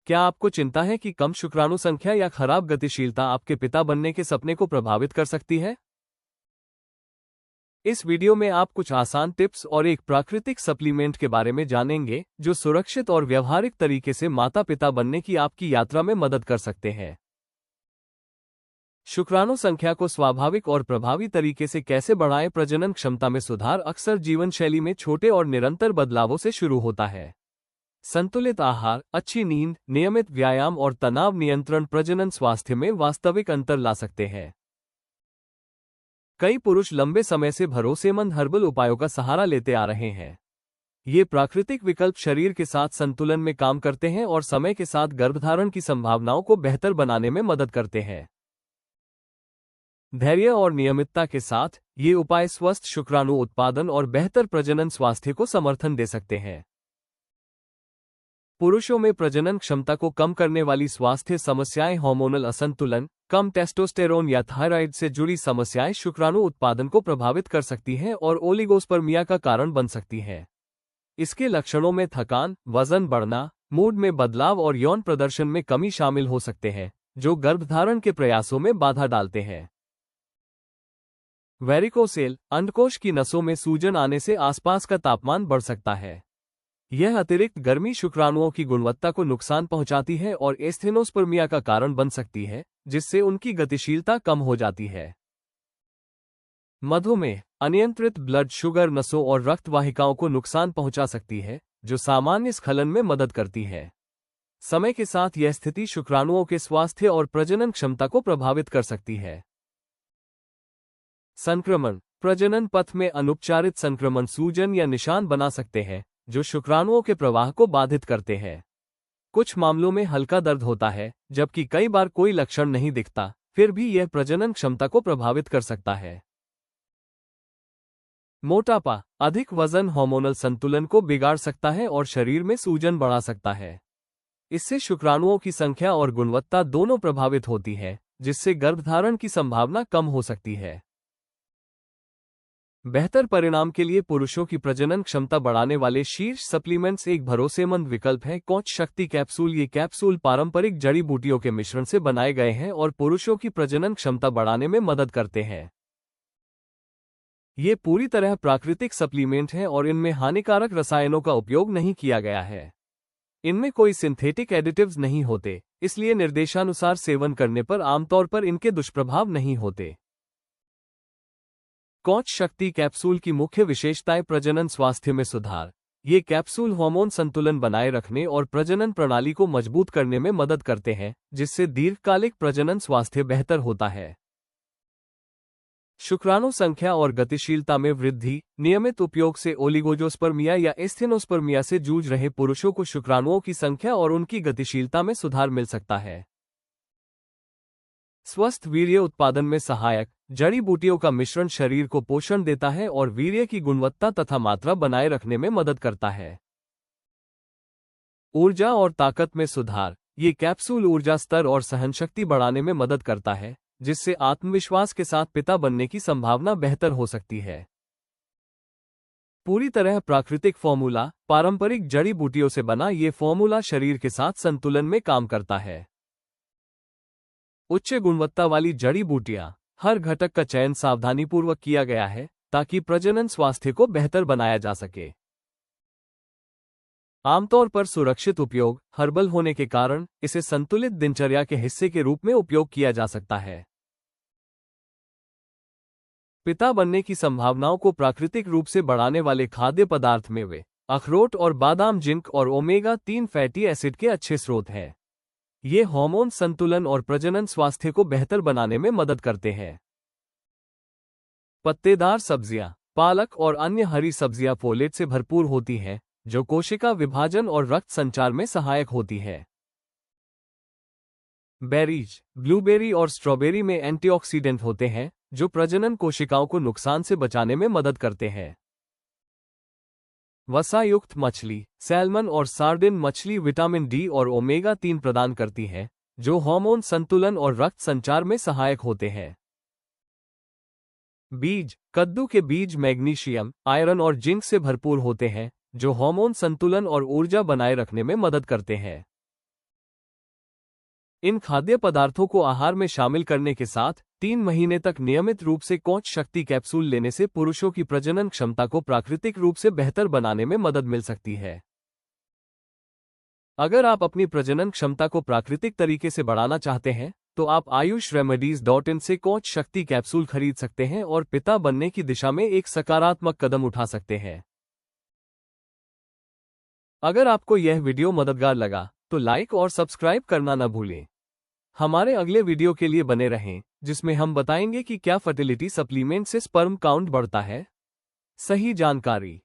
क्या आपको चिंता है कि कम शुक्राणु संख्या या खराब गतिशीलता आपके पिता बनने के सपने को प्रभावित कर सकती है? इस वीडियो में आप कुछ आसान टिप्स और एक प्राकृतिक सप्लीमेंट के बारे में जानेंगे जो सुरक्षित और व्यवहारिक तरीके से माता पिता बनने की आपकी यात्रा में मदद कर सकते हैं। शुक्राणु संख्या को स्वाभाविक और प्रभावी तरीके से कैसे बढ़ाएं? प्रजनन क्षमता में सुधार अक्सर जीवन शैली में छोटे और निरंतर बदलावों से शुरू होता है। संतुलित आहार, अच्छी नींद, नियमित व्यायाम और तनाव नियंत्रण प्रजनन स्वास्थ्य में वास्तविक अंतर ला सकते हैं। कई पुरुष लंबे समय से भरोसेमंद हर्बल उपायों का सहारा लेते आ रहे हैं। ये प्राकृतिक विकल्प शरीर के साथ संतुलन में काम करते हैं और समय के साथ गर्भधारण की संभावनाओं को बेहतर बनाने में मदद करते हैं। धैर्य और नियमितता के साथ ये उपाय स्वस्थ शुक्राणु उत्पादन और बेहतर प्रजनन स्वास्थ्य को समर्थन दे सकते हैं। पुरुषों में प्रजनन क्षमता को कम करने वाली स्वास्थ्य समस्याएं, हार्मोनल असंतुलन, कम टेस्टोस्टेरोन या थायराइड से जुड़ी समस्याएं शुक्राणु उत्पादन को प्रभावित कर सकती हैं और ओलिगोस्पर्मिया का कारण बन सकती हैं। इसके लक्षणों में थकान, वजन बढ़ना, मूड में बदलाव और यौन प्रदर्शन में कमी शामिल हो सकते हैं, जो गर्भधारण के प्रयासों में बाधा डालते हैं। वेरिकोसेल, अंडकोश की नसों में सूजन आने से आसपास का तापमान बढ़ सकता है। यह अतिरिक्त गर्मी शुक्राणुओं की गुणवत्ता को नुकसान पहुंचाती है और एस्थेनोस्पर्मिया का कारण बन सकती है, जिससे उनकी गतिशीलता कम हो जाती है। मधुमेह, अनियंत्रित ब्लड शुगर नसों और रक्त वाहिकाओं को नुकसान पहुंचा सकती है, जो सामान्य स्खलन में मदद करती है। समय के साथ यह स्थिति शुक्राणुओं के स्वास्थ्य और प्रजनन क्षमता को प्रभावित कर सकती है। संक्रमण, प्रजनन पथ में अनुपचारित संक्रमण सूजन या निशान बना सकते हैं, जो शुक्राणुओं के प्रवाह को बाधित करते हैं। कुछ मामलों में हल्का दर्द होता है, जबकि कई बार कोई लक्षण नहीं दिखता, फिर भी यह प्रजनन क्षमता को प्रभावित कर सकता है। मोटापा, अधिक वजन हार्मोनल संतुलन को बिगाड़ सकता है और शरीर में सूजन बढ़ा सकता है। इससे शुक्राणुओं की संख्या और गुणवत्ता दोनों प्रभावित होती है, जिससे गर्भधारण की संभावना कम हो सकती है। बेहतर परिणाम के लिए पुरुषों की प्रजनन क्षमता बढ़ाने वाले शीर्ष सप्लीमेंट्स एक भरोसेमंद विकल्प है। कोच शक्ति कैप्सूल, ये कैप्सूल पारंपरिक जड़ी बूटियों के मिश्रण से बनाए गए हैं और पुरुषों की प्रजनन क्षमता बढ़ाने में मदद करते हैं। ये पूरी तरह प्राकृतिक सप्लीमेंट हैं और इनमें हानिकारक रसायनों का उपयोग नहीं किया गया है। इनमें कोई सिंथेटिक एडिटिव्स नहीं होते, इसलिए निर्देशानुसार सेवन करने पर आमतौर पर इनके दुष्प्रभाव नहीं होते। कोच शक्ति कैप्सूल की मुख्य विशेषताएं: प्रजनन स्वास्थ्य में सुधार। ये कैप्सूल हार्मोन संतुलन बनाए रखने और प्रजनन प्रणाली को मजबूत करने में मदद करते हैं, जिससे दीर्घकालिक प्रजनन स्वास्थ्य बेहतर होता है। शुक्राणु संख्या और गतिशीलता में वृद्धि, नियमित उपयोग से ओलिगोजोस्पर्मिया या एस्थेनोस्पर्मिया से जूझ रहे पुरुषों को शुक्राणुओं की संख्या और उनकी गतिशीलता में सुधार मिल सकता है। स्वस्थ वीर्य उत्पादन में सहायक, जड़ी बूटियों का मिश्रण शरीर को पोषण देता है और वीर्य की गुणवत्ता तथा मात्रा बनाए रखने में मदद करता है। ऊर्जा और ताकत में सुधार, ये कैप्सूल ऊर्जा स्तर और सहनशक्ति बढ़ाने में मदद करता है, जिससे आत्मविश्वास के साथ पिता बनने की संभावना बेहतर हो सकती है। पूरी तरह प्राकृतिक फॉर्मूला, पारंपरिक जड़ी बूटियों से बना ये फॉर्मूला शरीर के साथ संतुलन में काम करता है। उच्च गुणवत्ता वाली जड़ी बूटियां, हर घटक का चयन सावधानीपूर्वक किया गया है ताकि प्रजनन स्वास्थ्य को बेहतर बनाया जा सके। आमतौर पर सुरक्षित उपयोग, हर्बल होने के कारण इसे संतुलित दिनचर्या के हिस्से के रूप में उपयोग किया जा सकता है। पिता बनने की संभावनाओं को प्राकृतिक रूप से बढ़ाने वाले खाद्य पदार्थ में वे अखरोट और बादाम जिंक और ओमेगा-3 फैटी एसिड के अच्छे स्रोत हैं। ये हार्मोन संतुलन और प्रजनन स्वास्थ्य को बेहतर बनाने में मदद करते हैं। पत्तेदार सब्जियां, पालक और अन्य हरी सब्जियां फोलेट से भरपूर होती हैं, जो कोशिका विभाजन और रक्त संचार में सहायक होती है। बेरीज, ब्लूबेरी और स्ट्रॉबेरी में एंटीऑक्सीडेंट होते हैं, जो प्रजनन कोशिकाओं को नुकसान से बचाने में मदद करते हैं। वसायुक्त मछली, सैल्मन और सार्डिन मछली विटामिन डी और ओमेगा-3 प्रदान करती है, जो हार्मोन संतुलन और रक्त संचार में सहायक होते हैं। बीज, कद्दू के बीज मैग्नीशियम, आयरन और जिंक से भरपूर होते हैं, जो हार्मोन संतुलन और ऊर्जा बनाए रखने में मदद करते हैं। इन खाद्य पदार्थों को आहार में शामिल करने के साथ 3 महीने तक नियमित रूप से कोच शक्ति कैप्सूल लेने से पुरुषों की प्रजनन क्षमता को प्राकृतिक रूप से बेहतर बनाने में मदद मिल सकती है। अगर आप अपनी प्रजनन क्षमता को प्राकृतिक तरीके से बढ़ाना चाहते हैं तो आप ayushRemedies.in से कोच शक्ति कैप्सूल खरीद सकते हैं और पिता बनने की दिशा में एक सकारात्मक कदम उठा सकते हैं। अगर आपको यह वीडियो मददगार लगा तो लाइक और सब्सक्राइब करना न भूलें। हमारे अगले वीडियो के लिए बने रहें, जिसमें हम बताएंगे कि क्या फर्टिलिटी सप्लीमेंट से स्पर्म काउंट बढ़ता है। सही जानकारी